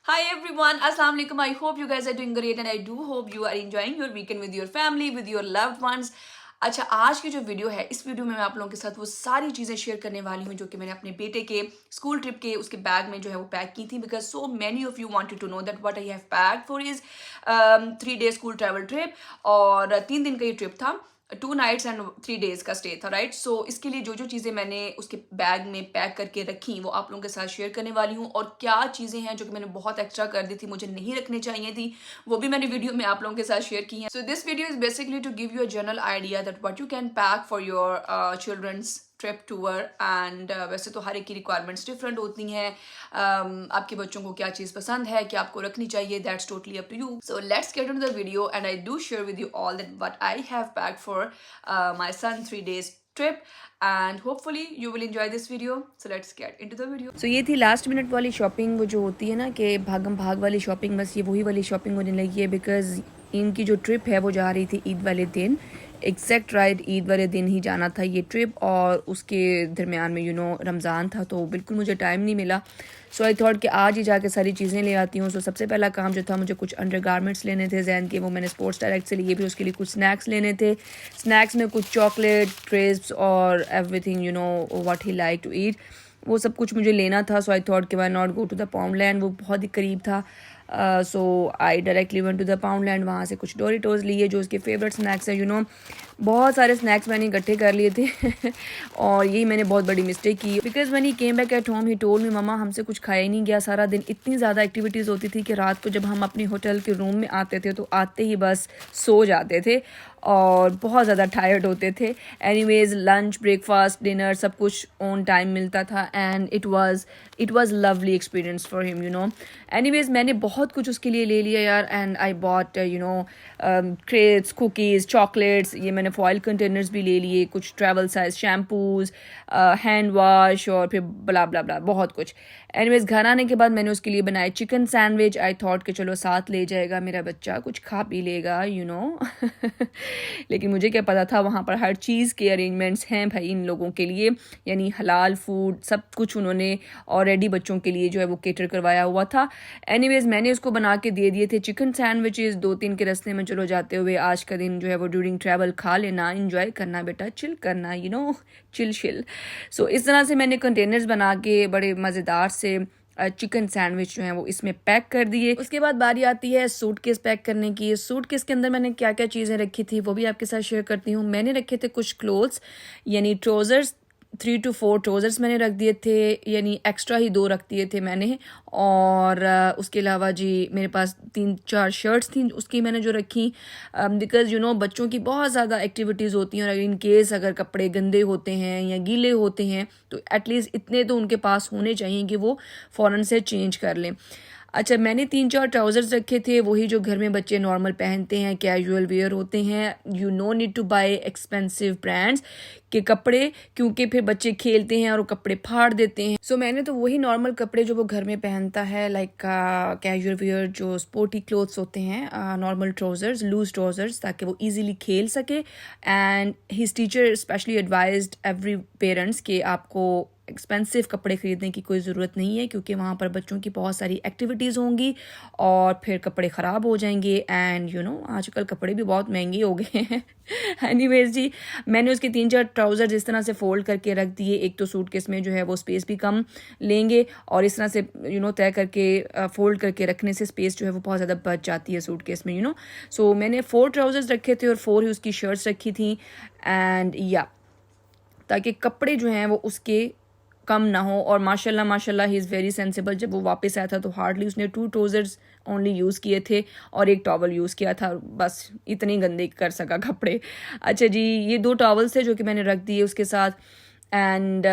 Hi everyone, Assalamu alaikum. I hope you guys are doing great and I do hope you are enjoying your weekend with your family, with your loved ones. अच्छा, आज की जो video है, इस video में मैं आप लोगों के साथ वो सारी चीज़ें शेयर करने वाली हूँ जो कि मैंने अपने बेटे के स्कूल ट्रिप के उसके बैग में जो है वो पैक की थी, because so many of you wanted to know that what I have packed for his 3 day school travel trip. और 3 दिन का ये ट्रिप था, 2 nights and 3 days का स्टे था, राइट। सो इसके लिए जो जो चीज़ें मैंने उसके बैग में पैक करके रखी वो आप लोगों के साथ शेयर करने वाली हूँ। और क्या चीज़ें हैं जो कि मैंने बहुत एक्स्ट्रा कर दी थी, मुझे नहीं रखनी चाहिए थी, वो भी मैंने वीडियो में आप लोगों के साथ शेयर की है। So this video is basically to give you a general idea that what you can pack for your children's trip tour. And वैसे तो हर एक की रिक्वायरमेंट्स डिफरेंट होती हैं। आपके बच्चों को क्या चीज़ पसंद है, क्या आपको रखनी चाहिए, that's totally up to you. So let's get into the video and I do share with you all that what I have packed for my son 3 days trip and hopefully you will enjoy this video. So let's get into the video. So ये थी last minute वाली shopping, वो जो होती है ना कि भागम भाग वाली शॉपिंग, बस ये वही वाली शॉपिंग होने लगी है बिकॉज इनकी जो ट्रिप है वो जा रही थी ईद वाले दिन, एग्जैक्ट राइट ईद वाले दिन ही जाना था ये ट्रिप। और उसके दरमियान में रमज़ान था तो बिल्कुल मुझे टाइम नहीं मिला। सो आई थॉट कि आज ही जाके सारी चीज़ें ले आती हूँ। सो सबसे पहला काम जो था, मुझे कुछ अंडर गारमेंट्स लेने थे जैन के, वो मैंने स्पोर्ट्स डायरेक्ट से लिए। भी उसके लिए कुछ स्नैक्स लेने थे। स्नैक्स में कुछ चॉकलेट, क्रिस्प्स और everything what he like to eat, वो सब कुछ मुझे लेना था। सो आई थॉट कि why not go to the Poundland, वो बहुत ही करीब था। So I directly went to the Poundland, वहाँ से कुछ डोरिटोज लिए जो उसके फेवरेट स्नैक्स हैं। बहुत सारे स्नैक्स मैंने इकट्ठे कर लिए थे और यही मैंने बहुत बड़ी मिस्टेक की, because when he came back at home he told me मम्मा हमसे कुछ खाया ही नहीं गया सारा दिन। इतनी ज़्यादा एक्टिविटीज़ होती थी कि रात को जब हम अपने होटल के रूम में आते थे तो आते ही बस सो जाते थे और बहुत ज़्यादा टायर्ड होते थे। एनीवेज लंच, ब्रेकफास्ट, डिनर सब कुछ ऑन टाइम मिलता था and it was lovely experience for him. Anyways मैंने बहुत कुछ उसके लिए ले लिया यार, and I bought crates, cookies, chocolates, ये मैंने फॉइल कंटेनर्स भी ले लिए, कुछ travel size shampoos, hand wash और फिर ब्ला ब्ला ब्ला बहुत कुछ। एनीवेज घर आने के बाद मैंने उसके लिए बनाए चिकन सैंडविच। आई थॉट कि चलो साथ ले जाएगा मेरा बच्चा, कुछ खा पी लेगा लेकिन मुझे क्या पता था वहाँ पर हर चीज़ के अरेंजमेंट्स हैं भाई इन लोगों के लिए, यानी हलाल फूड सब कुछ उन्होंने ऑलरेडी बच्चों के लिए जो है वो केटर करवाया हुआ था। एनीवेज मैंने उसको बना के दे दिए थे चिकन सैंडविचेस। 2-3 के रास्ते में चलो जाते हुए आज का दिन जो है वो ड्यूरिंग ट्रैवल खा लेना, इंजॉय करना बेटा, चिल करना, चिल। सो इस तरह से मैंने कंटेनर्स बना के बड़े मज़ेदार से चिकन सैंडविच जो है वो इसमें पैक कर दिए। उसके बाद बारी आती है सूटकेस पैक करने की। सूटकेस के अंदर मैंने क्या क्या चीज़ें रखी थी वो भी आपके साथ शेयर करती हूँ। मैंने रखे थे कुछ क्लोथ्स, यानी ट्राउज़र्स, 3 to 4 ट्राउज़र्स मैंने रख दिए थे, यानी एक्स्ट्रा ही 2 रख दिए थे मैंने। और उसके अलावा जी मेरे पास 3-4 शर्ट्स थी उसकी मैंने जो रखी, बिकॉज बच्चों की बहुत ज़्यादा एक्टिविटीज़ होती हैं और इन केस अगर कपड़े गंदे होते हैं या गीले होते हैं तो एटलीस्ट इतने तो उनके पास होने चाहिए कि वो फ़ौरन से चेंज कर लें। अच्छा, मैंने 3-4 ट्राउज़र्स रखे थे, वही जो घर में बच्चे नॉर्मल पहनते हैं, कैजुअल वेयर होते हैं। No need to buy expensive brands के कपड़े, क्योंकि फिर बच्चे खेलते हैं और वो कपड़े फाड़ देते हैं। सो मैंने तो वही नॉर्मल कपड़े जो वो घर में पहनता है, लाइक कैजुअल वेयर जो स्पोर्टी क्लोथ्स होते हैं, नॉर्मल ट्राउज़र्स, लूज ट्राउज़र्स, ताकि वो ईजिली खेल सके। And his teacher specially advised every parents कि आपको एक्सपेंसिव कपड़े ख़रीदने की कोई ज़रूरत नहीं है, क्योंकि वहाँ पर बच्चों की बहुत सारी एक्टिविटीज़ होंगी और फिर कपड़े ख़राब हो जाएंगे। एंड आजकल कपड़े भी बहुत महंगे हो गए हैं। एनीवेज जी मैंने उसके 3-4 ट्राउज़र इस तरह से फ़ोल्ड करके रख दिए। एक तो सूटकेस में जो है वो स्पेस भी कम लेंगे और इस तरह से तय करके फ़ोल्ड करके रखने से स्पेस जो है वो बहुत ज़्यादा बच जाती है सूटकेस में। सो मैंने 4 ट्राउज़र्स रखे थे और 4 ही उसकी शर्ट्स रखी थी। एंड या ताकि कपड़े जो हैं वो उसके कम ना हो। और माशाल्लाह ही इज़ वेरी सेंसिबल। जब वो वापस आया था तो हार्डली उसने 2 ट्राउज़र्स ओनली यूज़ किए थे और एक टॉवल यूज़ किया था, बस इतनी गंदे कर सका कपड़े। अच्छा जी, ये 2 टॉवल्स थे जो कि मैंने रख दिए उसके साथ। एंड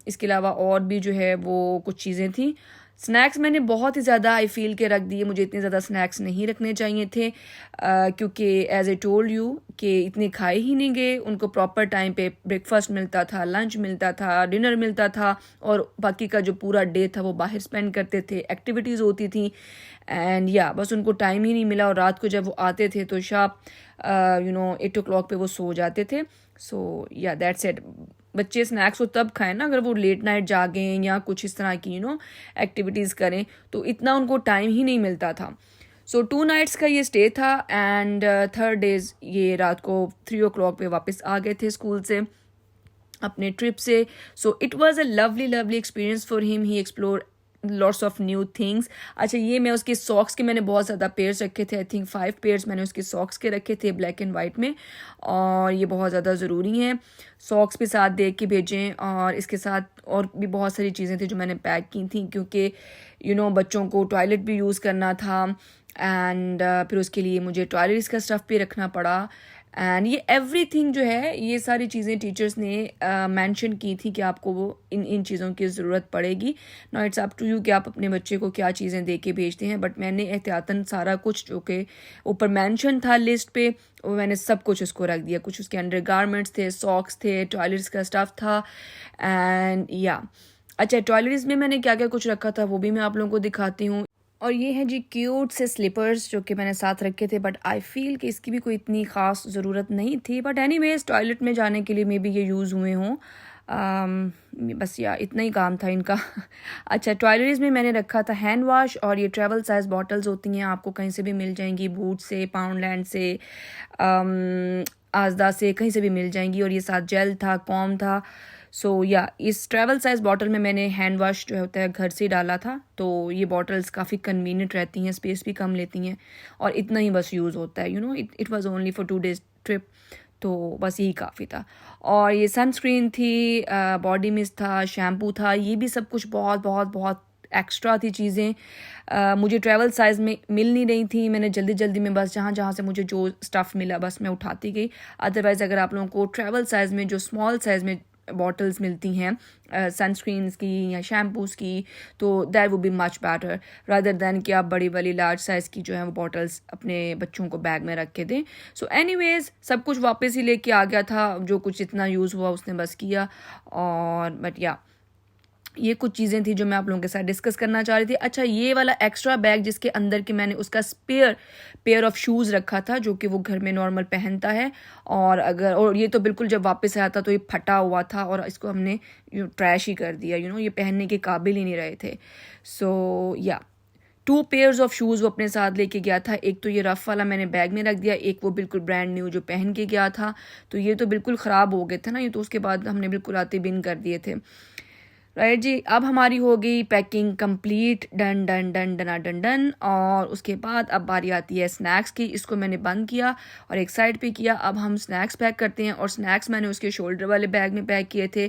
इसके अलावा और भी जो है वो कुछ चीज़ें थी। स्नैक्स मैंने बहुत ही ज़्यादा आई फील के रख दिए, मुझे इतने ज़्यादा स्नैक्स नहीं रखने चाहिए थे, क्योंकि एज ए टोल्ड यू कि इतने खाए ही नहीं गए। उनको प्रॉपर टाइम पे ब्रेकफास्ट मिलता था, लंच मिलता था, डिनर मिलता था और बाकी का जो पूरा डे था वो बाहर स्पेंड करते थे, एक्टिविटीज़ होती थी। एंड या बस उनको टाइम ही नहीं मिला और रात को जब वो आते थे तो शार्प 8 o'clock पे वो सो जाते थे। सो या दैट्स इट। बच्चे स्नैक्स को तब खाएं ना अगर वो लेट नाइट जागें या कुछ इस तरह की एक्टिविटीज़ करें, तो इतना उनको टाइम ही नहीं मिलता था। सो 2 नाइट्स का ये स्टे था एंड थर्ड डेज ये रात को 3 o'clock पे वापस आ गए थे स्कूल से अपने ट्रिप से। So it was a lovely experience for him, he explore lots of new things. अच्छा, ये मैं उसके सॉक्स के मैंने बहुत ज़्यादा पेयर्स रखे थे, आई थिंक 5 पेयर्स मैंने उसके सॉक्स के रखे थे ब्लैक एंड वाइट में, और ये बहुत ज़्यादा ज़रूरी हैं। सॉक्स भी साथ दे के भेजें, और इसके साथ और भी बहुत सारी चीज़ें थी जो मैंने पैक की थी, क्योंकि बच्चों को टॉयलेट भी यूज़ करना था एंड फिर उसके लिए मुझे टॉयलेट्स का स्टफ़ भी रखना पड़ा। एंड ये एवरीथिंग जो है, ये सारी चीज़ें टीचर्स ने मेंशन की थी कि आपको वो इन चीज़ों की ज़रूरत पड़ेगी। Now it's up to you कि आप अपने बच्चे को क्या चीज़ें दे के भेजते हैं, बट मैंने एहतियातन सारा कुछ जो कि ऊपर मेंशन था लिस्ट पे, वो मैंने सब कुछ उसको रख दिया। कुछ उसके अंडर गारमेंट्स थे, सॉक्स थे, टॉयलेट्स का स्टफ़ था एंड या अच्छा, टॉयलेट्स में मैंने क्या क्या कुछ रखा था वो भी मैं आप लोगों को दिखाती हूँ। और ये हैं जी क्यूट से स्लीपर्स जो कि मैंने साथ रखे थे, बट आई फील कि इसकी भी कोई इतनी ख़ास ज़रूरत नहीं थी, बट एनीवेज टॉयलेट में जाने के लिए मे बी ये यूज़ हुए हों। बस इतना ही काम था इनका। अच्छा, टॉयलेट्स में मैंने रखा था हैंड वाश, और ये ट्रैवल साइज़ बॉटल्स होती हैं, आपको कहीं से भी मिल जाएंगी, बूट से, पाउंडलैंड से, आज़दा से, कहीं से भी मिल जाएंगी। और ये साथ जेल था, कॉम था। सो इस ट्रैवल साइज़ बॉटल में मैंने हैंड वाश जो होता है घर से ही डाला था, तो ये बॉटल्स काफ़ी कन्वीनियंट रहती हैं, स्पेस भी कम लेती हैं, और इतना ही बस यूज़ होता है। It was only for 2 days trip, तो बस यही काफ़ी था। और ये सनस्क्रीन थी, बॉडी मिस्ट था, शैम्पू था, ये भी सब कुछ बहुत बहुत बहुत एक्स्ट्रा थी चीज़ें। मुझे ट्रैवल साइज़ में मिल नहीं रही थी, मैंने जल्दी जल्दी में बस जहाँ जहाँ से मुझे जो स्टफ़ मिला बस मैं उठाती गई। अदरवाइज़ अगर आप लोगों को ट्रैवल साइज़ में जो स्मॉल साइज़ में बॉटल्स मिलती हैं सनस्क्रीन्स की या शैम्पूज़ की, तो that would be much better rather than कि आप बड़ी वाली लार्ज साइज़ की जो है वो बॉटल्स अपने बच्चों को बैग में रख के दें। सो एनीवेज सब कुछ वापस ही लेके आ गया था, जो कुछ इतना यूज़ हुआ उसने बस किया। और बट ये कुछ चीज़ें थी जो मैं आप लोगों के साथ डिस्कस करना चाह रही थी। अच्छा, ये वाला एक्स्ट्रा बैग जिसके अंदर कि मैंने उसका स्पेयर पेयर ऑफ शूज़ रखा था, जो कि वो घर में नॉर्मल पहनता है, और ये तो बिल्कुल जब वापस आया था तो ये फटा हुआ था, और इसको हमने ट्रैश ही कर दिया। ये पहनने के काबिल ही नहीं रहे थे। सो 2 पेयर्स ऑफ शूज़ वो अपने साथ लेके गया था। एक तो ये रफ़ वाला मैंने बैग में रख दिया, एक वो बिल्कुल ब्रांड न्यू जो पहन के गया था। तो ये तो बिल्कुल ख़राब हो गए थे ना, ये तो उसके बाद हमने बिल्कुल आते बिन कर दिए थे। राइट जी, अब हमारी हो गई packing complete, done done done डना डन डन। और उसके बाद अब बारी आती है स्नैक्स की। इसको मैंने बंद किया और एक साइड पे किया। अब हम स्नैक्स पैक करते हैं, और स्नैक्स मैंने उसके शोल्डर वाले बैग में पैक किए थे।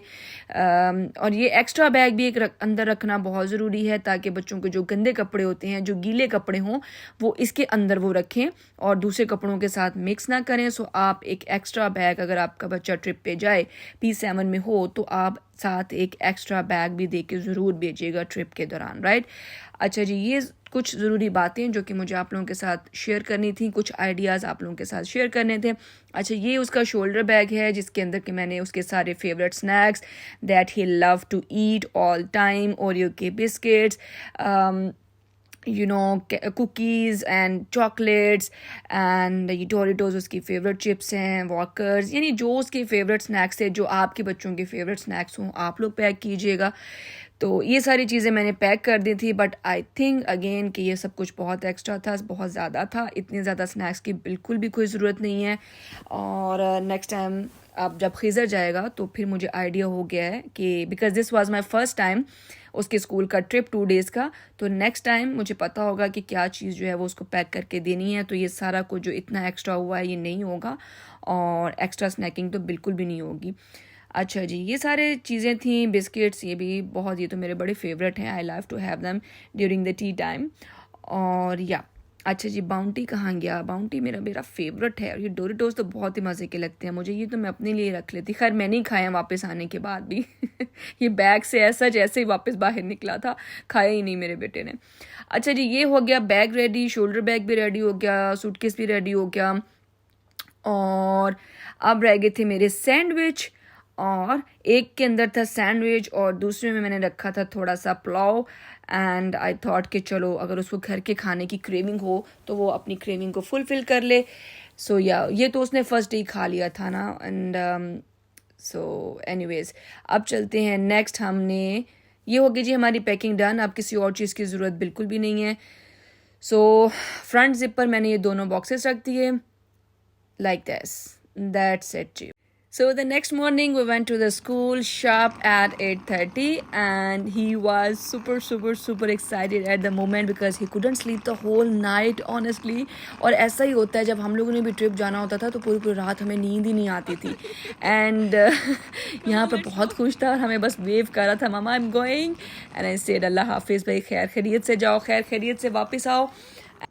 और ये एक्स्ट्रा बैग भी अंदर रखना बहुत ज़रूरी है, ताकि बच्चों के जो गंदे कपड़े होते हैं, जो गीले कपड़े हों, वो इसके अंदर वो रखें और दूसरे कपड़ों के साथ मिक्स ना करें। सो आप एक एक्स्ट्रा बैग, अगर आपका बच्चा ट्रिप पे जाए P7 में हो, तो आप साथ एक एक्स्ट्रा बैग भी दे के ज़रूर भेजिएगा ट्रिप के दौरान। राइट। अच्छा जी, ये कुछ ज़रूरी बातें जो कि मुझे आप लोगों के साथ शेयर करनी थी, कुछ आइडियाज़ आप लोगों के साथ शेयर करने थे। अच्छा, ये उसका शोल्डर बैग है जिसके अंदर के मैंने उसके सारे favourite snacks that he love to eat all time, Oreo के biscuits, cookies and chocolates and ये डोरिटोज उसकी फ़ेवरेट चिप्स हैं, वॉकर्स, यानी जो उसके फेवरेट स्नैक्स है, जो आपके बच्चों के फेवरेट स्नैक्स हों, आप लोग पैक कीजिएगा। तो ये सारी चीज़ें मैंने पैक कर दी थी, बट आई थिंक अगेन कि ये सब कुछ बहुत एक्स्ट्रा था, बहुत ज़्यादा था। इतने ज़्यादा स्नैक्स की बिल्कुल भी कोई ज़रूरत नहीं है। और नेक्स्ट टाइम अब जब खिज़र जाएगा तो फिर मुझे आइडिया हो गया है कि because this was my first time उसके स्कूल का ट्रिप 2 days का, तो नेक्स्ट टाइम मुझे पता होगा कि क्या चीज़ जो है वो उसको पैक करके देनी है। तो ये सारा कुछ जो इतना एक्स्ट्रा हुआ है ये नहीं होगा, और एक्स्ट्रा स्नैकिंग तो बिल्कुल भी नहीं होगी। अच्छा जी, ये सारे चीज़ें थी, बिस्किट्स, ये भी बहुत, ये तो मेरे बड़े फेवरेट हैं, I love to have them during the tea time. और अच्छा जी, बाउंटी कहाँ गया? बाउंटी मेरा फेवरेट है, और ये डोरिटोस तो बहुत ही मज़े के लगते हैं मुझे, ये तो मैं अपने लिए रख लेती। खैर मैंने ही खाए हैं वापस आने के बाद भी। ये बैग से ऐसा जैसे ही वापस बाहर निकला था, खाया ही नहीं मेरे बेटे ने। अच्छा जी, ये हो गया बैग रेडी, शोल्डर बैग भी रेडी हो गया, सूटकेस भी रेडी हो गया, और अब रह गए थे मेरे सैंडविच। और एक के अंदर था सैंडविच और दूसरे में मैंने रखा था थोड़ा सा पुलाव। एंड आई थॉट कि चलो अगर उसको घर के खाने की क्रेविंग हो तो वो अपनी क्रेविंग को फुलफ़िल कर ले। सो ये तो उसने फर्स्ट डे खा लिया था ना। एंड सो एनीवेज अब चलते हैं नेक्स्ट। हमने ये होगी जी हमारी पैकिंग डन, अब किसी और चीज़ की ज़रूरत बिल्कुल भी नहीं है। सो फ्रंट जिप पर मैंने ये दोनों बॉक्सेस रख दिए like this. That's it ji. So the next morning we went to the school sharp at 8:30 and he was super excited at the moment because he couldn't sleep the whole night honestly। और ऐसा ही होता है जब हम लोगों ने भी trip जाना होता था तो पूरी रात हमें नींद ही नहीं आती थी। एंड यहाँ पर बहुत खुश था और हमें बस वेव कर रहा था, मामा I am going, and I said अल्लाह हाफिज़ भाई, खैर खैरियत से जाओ, खैर खैरियत से वापस आओ।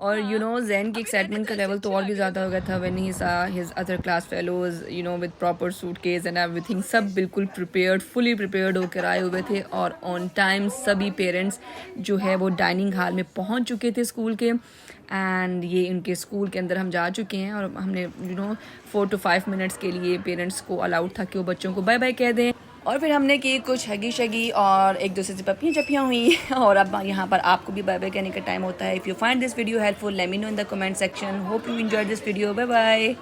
और जैन की एक्साइटमेंट का लेवल तो और भी ज़्यादा हो गया था व्हेन ही सा his other class fellows with proper suitcase and everything. सब बिल्कुल प्रिपेयर्ड, फुली प्रिपेयर्ड होकर आए हुए थे और ऑन टाइम सभी पेरेंट्स जो है वो डाइनिंग हॉल में पहुंच चुके थे स्कूल के। एंड ये उनके स्कूल के अंदर हम जा चुके हैं और हमने 4 to 5 मिनट्स के लिए पेरेंट्स को अलाउड था कि वो बच्चों को बाय बाय कह दें। और फिर हमने की कुछ हगी शगी और एक दूसरे से पपियाँ चपियाँ हुई और अब यहाँ पर आपको भी बाय बाय कहने का टाइम होता है। If you find this video helpful let me know in the comment section. Hope you enjoyed this video. Bye bye.